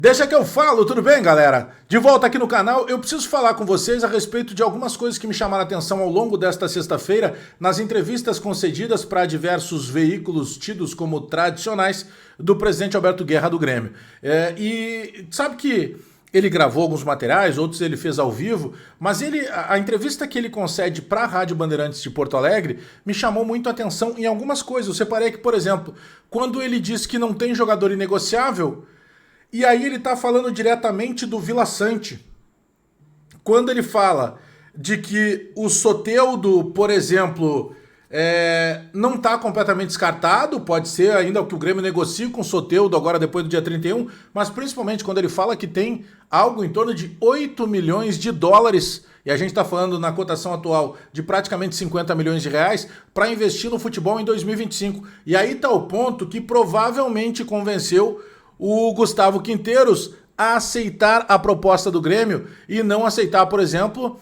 Deixa que eu falo, tudo bem, galera? De volta aqui no canal, eu preciso falar com vocês a respeito de algumas coisas que me chamaram a atenção ao longo desta sexta-feira nas entrevistas concedidas para diversos veículos tidos como tradicionais do presidente Alberto Guerra do Grêmio. E sabe que ele gravou alguns materiais, outros ele fez ao vivo, mas a entrevista que ele concede para a Rádio Bandeirantes de Porto Alegre me chamou muito a atenção em algumas coisas. Eu separei que, por exemplo, quando ele diz que não tem jogador inegociável, e aí ele está falando diretamente do Vila Sante. Quando ele fala de que o Soteldo, por exemplo, não está completamente descartado, pode ser ainda que o Grêmio negocie com o Soteldo agora depois do dia 31, mas principalmente quando ele fala que tem algo em torno de 8 milhões de dólares, e a gente está falando na cotação atual de praticamente 50 milhões de reais, para investir no futebol em 2025. E aí está o ponto que provavelmente convenceu o Gustavo Quinteiros a aceitar a proposta do Grêmio e não aceitar, por exemplo,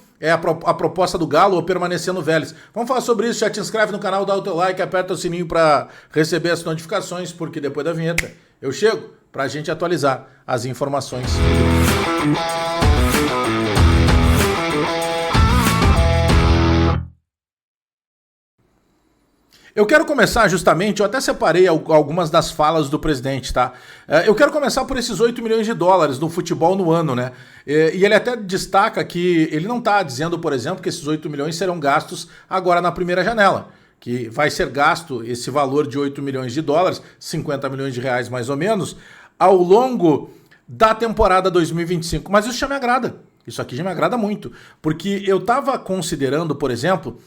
a proposta do Galo ou permanecer no Vélez. Vamos falar sobre isso, já te inscreve no canal, dá o teu like, aperta o sininho para receber as notificações, porque depois da vinheta eu chego para a gente atualizar as informações. Eu quero começar justamente, eu até separei algumas das falas do presidente, tá? Eu quero começar por esses 8 milhões de dólares no futebol no ano, né? E ele até destaca que ele não está dizendo, por exemplo, que esses 8 milhões serão gastos agora na primeira janela, que vai ser gasto esse valor de 8 milhões de dólares, 50 milhões de reais mais ou menos, ao longo da temporada 2025. Mas isso já me agrada, isso aqui já me agrada muito, porque eu estava considerando, por exemplo,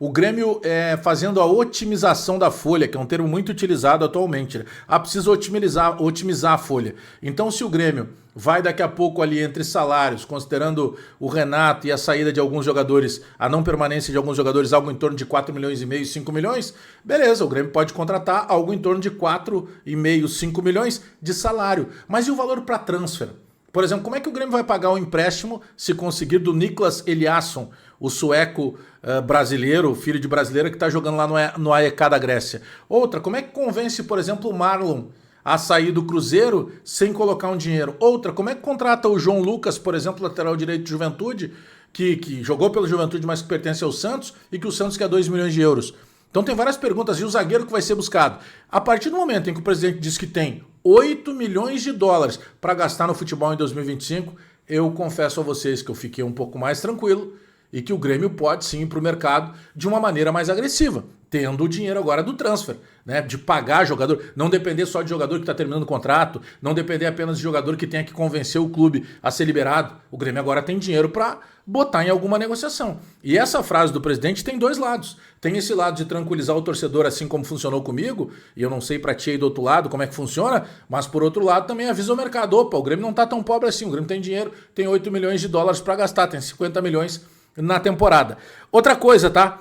o Grêmio fazendo a otimização da folha, que é um termo muito utilizado atualmente. Né? Precisa otimizar a folha. Então, se o Grêmio vai daqui a pouco ali entre salários, considerando o Renato e a saída de alguns jogadores, a não permanência de alguns jogadores, algo em torno de 4 milhões e meio, 5 milhões, beleza, o Grêmio pode contratar algo em torno de 4,5, 5 milhões de salário. Mas e o valor para transfer? Por exemplo, como é que o Grêmio vai pagar o empréstimo se conseguir do Niklas Eliasson, o sueco brasileiro, filho de brasileira que está jogando lá no AEK da Grécia? Outra, como é que convence, por exemplo, o Marlon a sair do Cruzeiro sem colocar um dinheiro? Outra, como é que contrata o João Lucas, por exemplo, lateral direito de Juventude, que jogou pelo Juventude, mas que pertence ao Santos, e que o Santos quer 2 milhões de euros? Então tem várias perguntas. E o zagueiro que vai ser buscado? A partir do momento em que o presidente diz que tem 8 milhões de dólares para gastar no futebol em 2025, eu confesso a vocês que eu fiquei um pouco mais tranquilo e que o Grêmio pode sim ir para o mercado de uma maneira mais agressiva, tendo o dinheiro agora do transfer, né? De pagar jogador, não depender só de jogador que está terminando o contrato, não depender apenas de jogador que tenha que convencer o clube a ser liberado. O Grêmio agora tem dinheiro para botar em alguma negociação. E essa frase do presidente tem dois lados. Tem esse lado de tranquilizar o torcedor, assim como funcionou comigo, e eu não sei para ti aí do outro lado como é que funciona, mas por outro lado também avisa o mercado. Opa, o Grêmio não está tão pobre assim, o Grêmio tem dinheiro, tem 8 milhões de dólares para gastar, tem 50 milhões na temporada. Outra coisa, tá?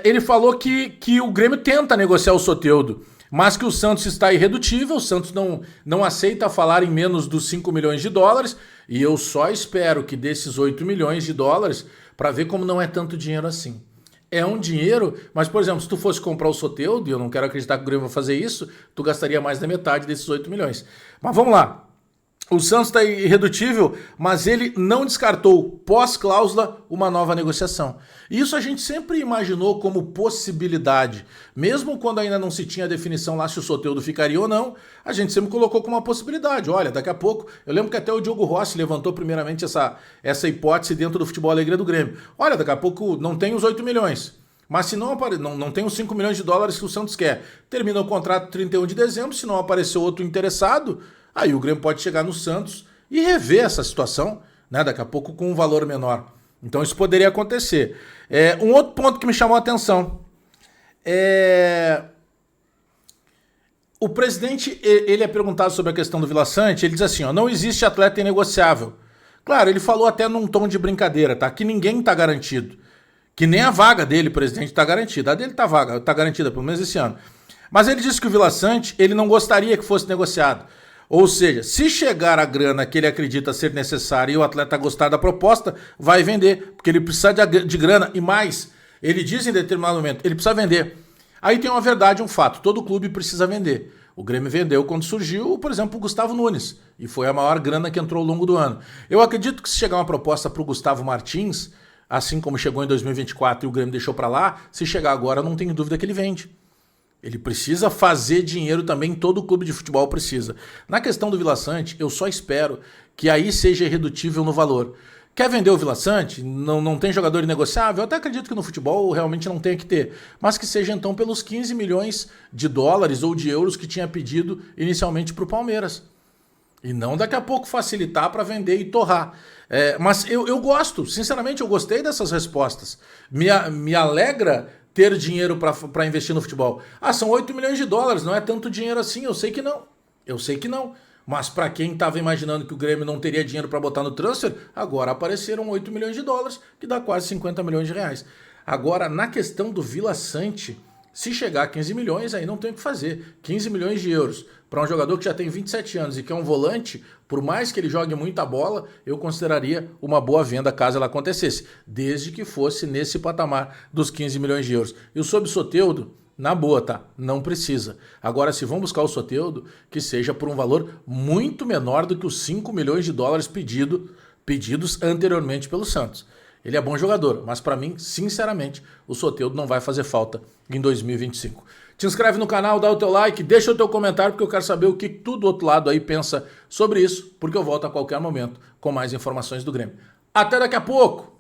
Ele falou que o Grêmio tenta negociar o Soteldo, mas que o Santos está irredutível, o Santos não aceita falar em menos dos 5 milhões de dólares, e eu só espero que desses 8 milhões de dólares, para ver como não é tanto dinheiro assim. É um dinheiro, mas, por exemplo, se tu fosse comprar o Soteldo, e eu não quero acreditar que o Grêmio vai fazer isso, tu gastaria mais da metade desses 8 milhões. Mas vamos lá. O Santos está irredutível, mas ele não descartou, pós-cláusula, uma nova negociação. Isso a gente sempre imaginou como possibilidade. Mesmo quando ainda não se tinha definição lá se o Soteldo ficaria ou não, a gente sempre colocou como uma possibilidade. Olha, daqui a pouco, eu lembro que até o Diogo Rossi levantou primeiramente essa hipótese dentro do Futebol Alegria do Grêmio. Olha, daqui a pouco não tem os 8 milhões. Mas se não tem os 5 milhões de dólares que o Santos quer. Termina o contrato 31 de dezembro, se não aparecer outro interessado, aí o Grêmio pode chegar no Santos e rever essa situação, né, daqui a pouco com um valor menor. Então isso poderia acontecer. Um outro ponto que me chamou a atenção o presidente, ele é perguntado sobre a questão do Vila Sante, ele diz assim, ó, não existe atleta inegociável. Claro, ele falou até num tom de brincadeira, tá? Que ninguém tá garantido. Que nem a vaga dele, presidente, tá garantida. A dele tá garantida, pelo menos esse ano. Mas ele disse que o Vila Sante, ele não gostaria que fosse negociado. Ou seja, se chegar a grana que ele acredita ser necessária e o atleta gostar da proposta, vai vender, porque ele precisa de grana. E mais, ele diz em determinado momento, ele precisa vender. Aí tem uma verdade, um fato, todo clube precisa vender. O Grêmio vendeu quando surgiu, por exemplo, o Gustavo Nunes, e foi a maior grana que entrou ao longo do ano. Eu acredito que se chegar uma proposta para o Gustavo Martins, assim como chegou em 2024 e o Grêmio deixou para lá, se chegar agora, não tenho dúvida que ele vende. Ele precisa fazer dinheiro também, todo clube de futebol precisa. Na questão do Vila Sante, eu só espero que aí seja irredutível no valor. Quer vender o Vila Sante? Não tem jogador inegociável? Eu até acredito que no futebol realmente não tenha que ter. Mas que seja então pelos 15 milhões de dólares ou de euros que tinha pedido inicialmente para o Palmeiras. E não daqui a pouco facilitar para vender e torrar. Mas eu gosto, sinceramente, eu gostei dessas respostas. Me alegra ter dinheiro para investir no futebol. São 8 milhões de dólares, não é tanto dinheiro assim, eu sei que não. Eu sei que não. Mas para quem estava imaginando que o Grêmio não teria dinheiro para botar no transfer, agora apareceram 8 milhões de dólares, que dá quase 50 milhões de reais. Agora, na questão do Vila Sante, se chegar a 15 milhões, aí não tem o que fazer. 15 milhões de euros para um jogador que já tem 27 anos e que é um volante, por mais que ele jogue muita bola, eu consideraria uma boa venda caso ela acontecesse, desde que fosse nesse patamar dos 15 milhões de euros. E sobre o Soteldo, na boa, tá? Não precisa. Agora, se vão buscar o Soteldo, que seja por um valor muito menor do que os 5 milhões de dólares pedidos anteriormente pelo Santos. Ele é bom jogador, mas para mim, sinceramente, o Soteldo não vai fazer falta em 2025. Te inscreve no canal, dá o teu like, deixa o teu comentário, porque eu quero saber o que tu do outro lado aí pensa sobre isso, porque eu volto a qualquer momento com mais informações do Grêmio. Até daqui a pouco!